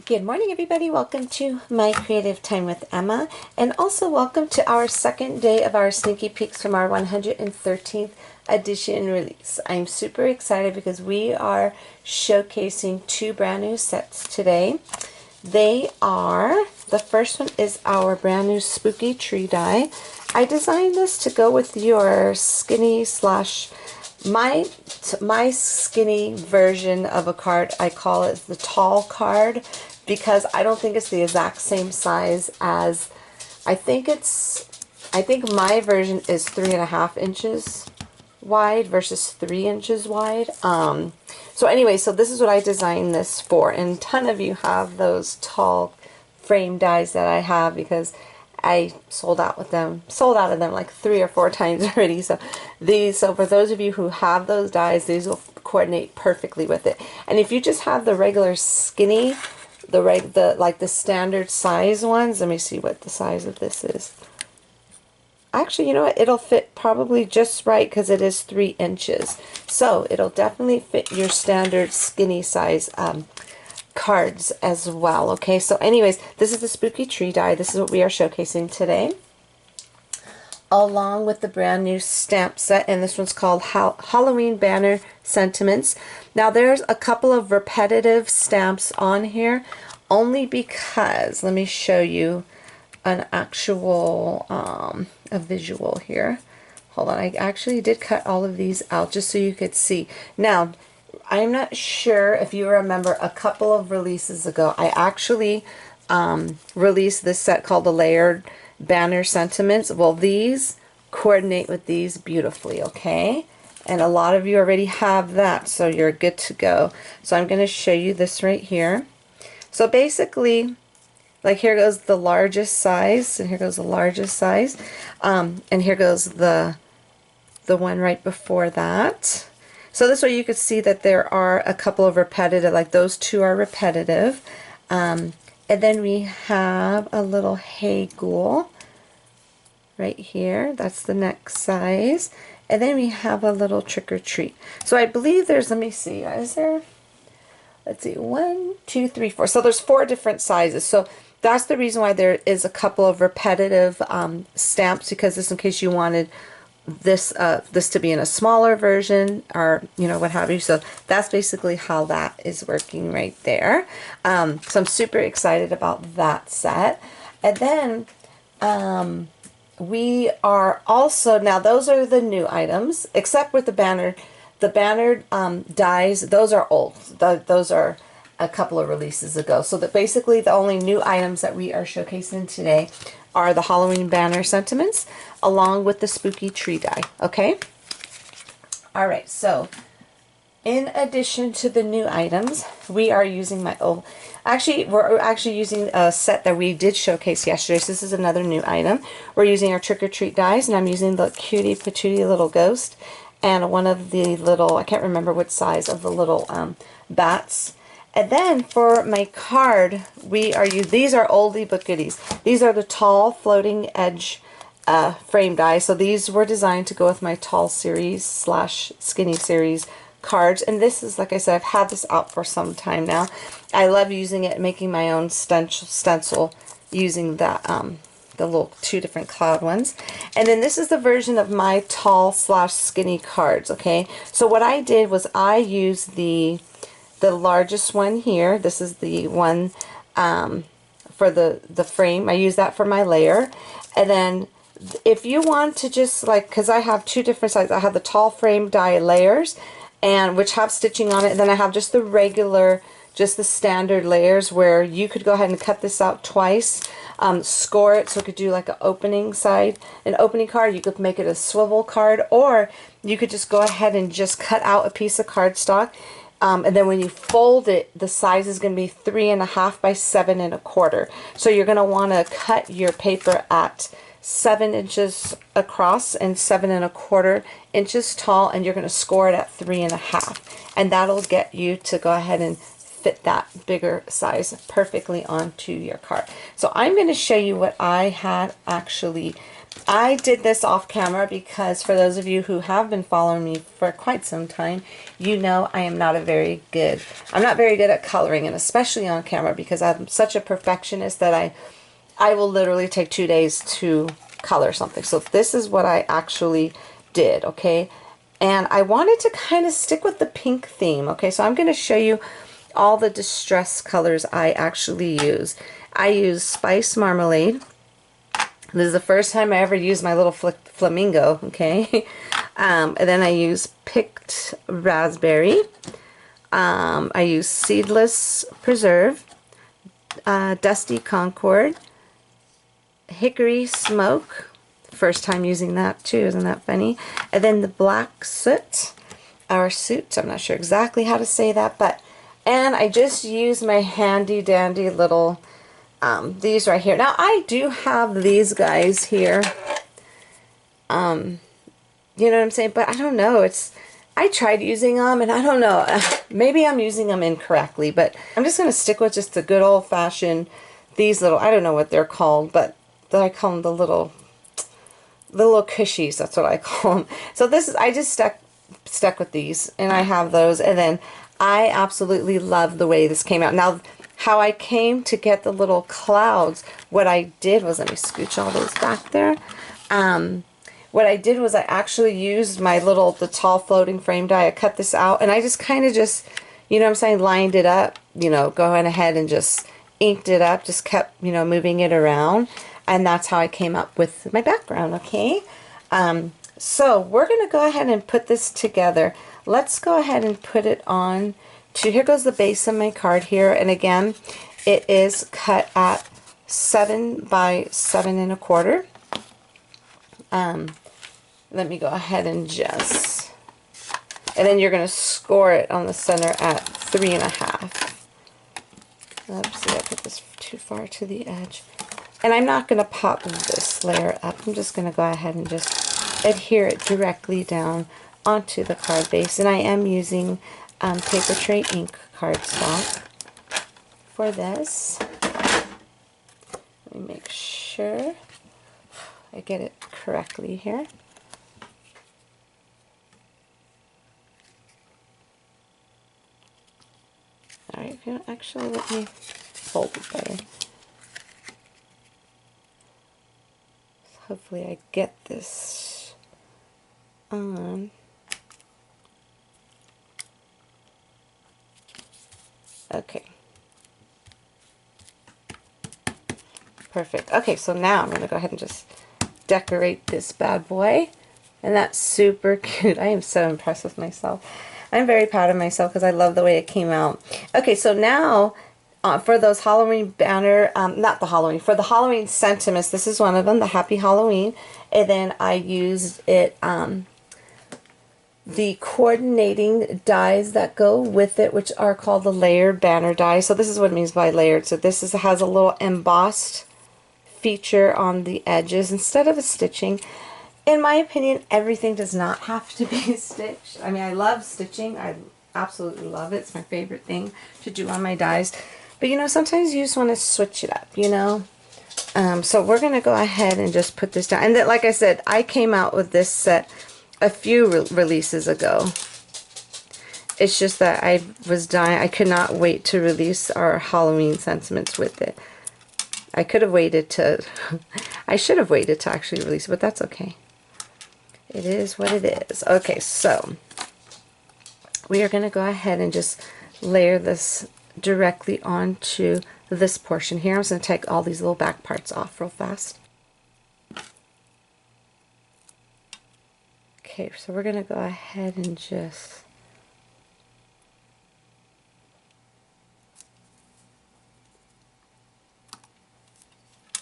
Good morning, everybody. Welcome to my creative time with Emma, and also welcome to our second day of our sneaky peeks from our 113th edition release. I'm super excited because we are showcasing two brand new sets today. They are, the first one is our brand new spooky tree die. I designed this to go with your skinny slash my skinny version of a card. I call it the tall card because I don't think it's the exact same size as, I think my version is 3.5 inches wide versus 3 inches wide. So anyway, so this is what I designed this for, and a ton of you have those tall frame dies that I have because I sold out of them like 3 or 4 times already. So for those of you who have those dies, these will coordinate perfectly with it. And if you just have the regular skinny, like the standard size ones, let me see what the size of this is. Actually, you know what? It'll fit probably just right because it is 3 inches. So it'll definitely fit your standard skinny size cards as well. Okay, so anyways, this is the spooky tree die. This is what we are showcasing today, along with the brand new stamp set, and this one's called Halloween Banner Sentiments. Now there's a couple of repetitive stamps on here only because, let me show you an actual a visual here. Hold on, I actually did cut all of these out just so you could see. Now I'm not sure if you remember, a couple of releases ago I actually released this set called the Layered Banner Sentiments. Well, these coordinate with these beautifully, okay? And a lot of you already have that, so you're good to go. So I'm going to show you this right here. So basically, like, here goes the largest size, and here goes the largest size, and here goes the one right before that. So this way you could see that there are a couple of repetitive, like those two are repetitive. And then we have a little hay ghoul right here. That's the next size. And then we have a little trick or treat. So I believe there's, let me see, is there, let's see, 1, 2, 3, 4. So there's 4 different sizes. So that's the reason why there is a couple of repetitive stamps, because just in case you wanted this to be in a smaller version, or what have you. So that's basically how that is working right there. So I'm super excited about that set. And then we are also, now those are the new items, except with the banner dies. Those are old. Those are a couple of releases ago. So that basically the only new items that we are showcasing today are the Halloween Banner Sentiments along with the spooky tree die. Okay, all right, so in addition to the new items, we are using we're actually using a set that we did showcase yesterday. So this is another new item. We're using our trick or treat dies, and I'm using the cutie patootie little ghost and one of the little, I can't remember what size of the little bats. And then for my card, we are these are oldie but goodies. These are the tall floating edge frame dies. So these were designed to go with my tall series slash skinny series cards. And this is, like I said, I've had this out for some time now. I love using it, making my own stencil using that the little 2 different cloud ones. And then this is the version of my tall slash skinny cards. Okay, so what I did was I used the largest one here. This is the one for the frame. I use that for my layer. And then if you want to just, like, because I have 2 different sizes. I have the tall frame die layers, and which have stitching on it. And then I have just the regular, just the standard layers, where you could go ahead and cut this out twice, score it so it could do like an opening card. You could make it a swivel card, or you could just go ahead and just cut out a piece of cardstock. And then when you fold it, the size is going to be 3.5 by 7.25. So you're going to want to cut your paper at 7 inches across and 7.25 inches tall, and you're going to score it at 3.5, and that'll get you to go ahead and fit that bigger size perfectly onto your card. So I'm going to show you what I had actually I did this off camera because for those of you who have been following me for quite some time, you know I am not very good at coloring, and especially on camera, because I'm such a perfectionist that I will literally take 2 days to color something. So this is what I actually did, okay? And I wanted to kind of stick with the pink theme, okay? So I'm going to show you all the distress colors I actually use. I use Spice Marmalade. This is the first time I ever used my little flamingo, okay? And then I use Picked Raspberry. I use Seedless Preserve, Dusty Concord, Hickory Smoke. First time using that too, isn't that funny? And then the Black Soot, or Soot, I'm not sure exactly how to say that, but, and I just use my handy dandy little these right here. Now I do have these guys here, you know what I'm saying, but I don't know, I tried using them and I don't know, maybe I'm using them incorrectly, but I'm just going to stick with just the good old-fashioned, these little, I don't know what they're called, but I call them the little cushies, that's what I call them. So this is, I just stuck with these, and I have those, and then I absolutely love the way this came out. Now how I came to get the little clouds, what I did was, let me scooch all those back there. What I did was I actually used my the tall floating frame die. I cut this out and I just kind of just, you know what I'm saying, lined it up, you know, going ahead and just inked it up, just kept, you know, moving it around. And that's how I came up with my background, okay? So we're going to go ahead and put this together. Let's go ahead and put it on. Here goes the base of my card here, and again it is cut at 7 by 7 1/4. Let me go ahead and just, and then you're going to score it on the center at 3 1/2. Oops, I put this too far to the edge, and I'm not going to pop this layer up. I'm just going to go ahead and just adhere it directly down onto the card base, and I am using paper tray ink cardstock for this. Let me make sure I get it correctly here. Alright, actually let me fold it better. So hopefully I get this on. Okay. Perfect. Okay, so now I'm going to go ahead and just decorate this bad boy. And that's super cute. I am so impressed with myself. I'm very proud of myself because I love the way it came out. Okay, so now for those Halloween banner, not the Halloween, for the Halloween sentiments, this is one of them, the Happy Halloween. And then I used it, the coordinating dies that go with it, which are called the layered banner dies. So this is what it means by layered. So this has a little embossed feature on the edges instead of a stitching. In my opinion, everything does not have to be stitched. I mean, I love stitching. I absolutely love it. It's my favorite thing to do on my dies. But you know, sometimes you just want to switch it up, you know. So we're going to go ahead and just put this down. And then, like I said, I came out with this set a few releases ago. It's just that I was dying. I could not wait to release our Halloween sentiments with it. I could have waited to, I should have waited to actually release it, but that's okay. It is what it is. Okay, so we are going to go ahead and just layer this directly onto this portion here. I'm just going to take all these little back parts off real fast. Okay, so we're going to go ahead and just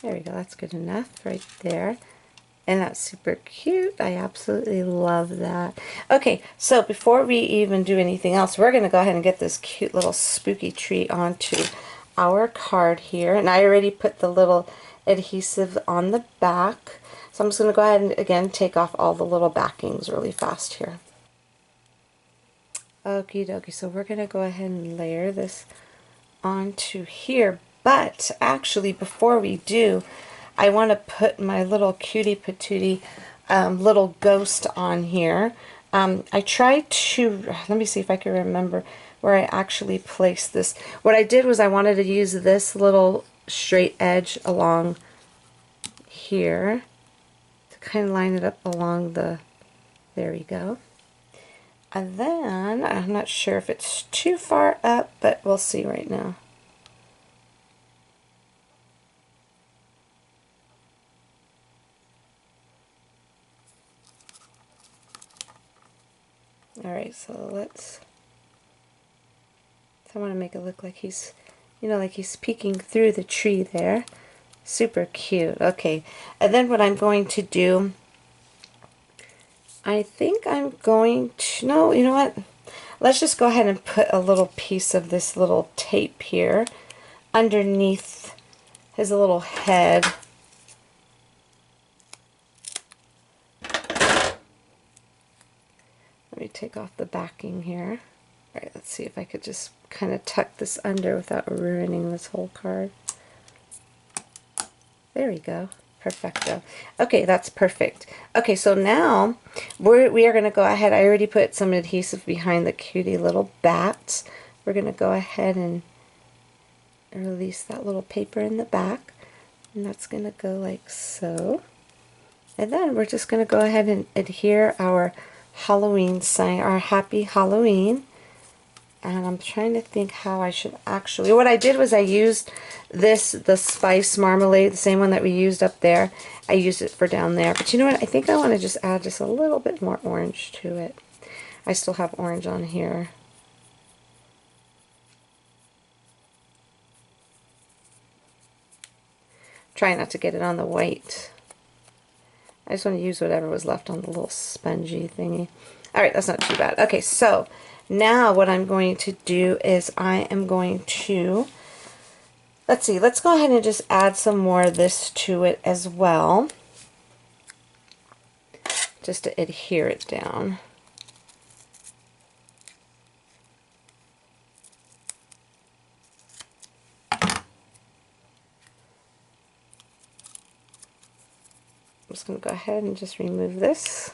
there we go, that's good enough right there. And that's super cute. I absolutely love that. Okay, so before we even do anything else, we're going to go ahead and get this cute little spooky tree onto our card here. And I already put the little adhesive on the back. So I'm just going to go ahead and again take off all the little backings really fast here. Okie dokie, so we're going to go ahead and layer this onto here. But actually, before we do, I want to put my little cutie patootie little ghost on here. I tried to, let me see if I can remember where I actually placed this. What I did was I wanted to use this little straight edge along here to kind of line it up along the, there we go. And then, I'm not sure if it's too far up, but we'll see right now. Alright, so let's, I want to make it look like he's, you know, like he's peeking through the tree there. Super cute. Okay, and then what I'm going to do, I think I'm going to, no, you know what? Let's just go ahead and put a little piece of this little tape here underneath his little head. Let me take off the backing here. Alright, let's see if I could just kind of tuck this under without ruining this whole card. There we go. Perfecto. Okay, that's perfect. Okay, so now we are going to go ahead. I already put some adhesive behind the cutie little bats. We're going to go ahead and release that little paper in the back. And that's going to go like so. And then we're just going to go ahead and adhere our Halloween sign, our Happy Halloween. And I'm trying to think how I should actually, what I did was I used this, the spice marmalade, the same one that we used up there. I used it for down there. But you know what, I think I want to just add just a little bit more orange to it. I still have orange on here. Try not to get it on the white. I just want to use whatever was left on the little spongy thingy. Alright, that's not too bad. Okay, so now what I'm going to do is I am going to, let's see, let's go ahead and just add some more of this to it as well, just to adhere it down. I'm just going to go ahead and just remove this.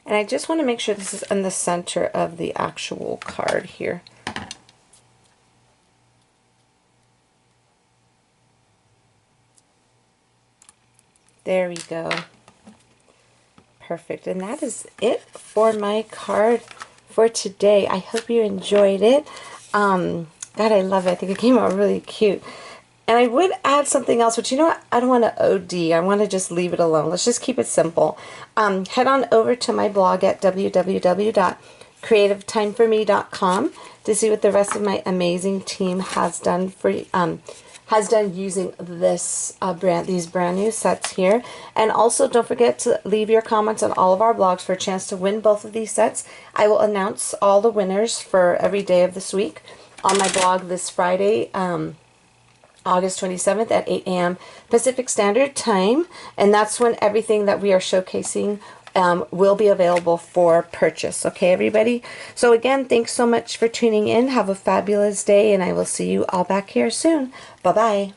And I just want to make sure this is in the center of the actual card here. There we go. Perfect. And that is it for my card for today. I hope you enjoyed it. God, I love it. I think it came out really cute. And I would add something else, but you know what? I don't want to OD. I want to just leave it alone. Let's just keep it simple. Head on over to my blog at www.creativetimeforme.com to see what the rest of my amazing team has done for using this these brand new sets here. And also don't forget to leave your comments on all of our blogs for a chance to win both of these sets. I will announce all the winners for every day of this week on my blog this Friday, August 27th at 8 a.m. Pacific Standard Time, and that's when everything that we are showcasing will be available for purchase. Okay, everybody? So again, thanks so much for tuning in. Have a fabulous day, and I will see you all back here soon. Bye-bye.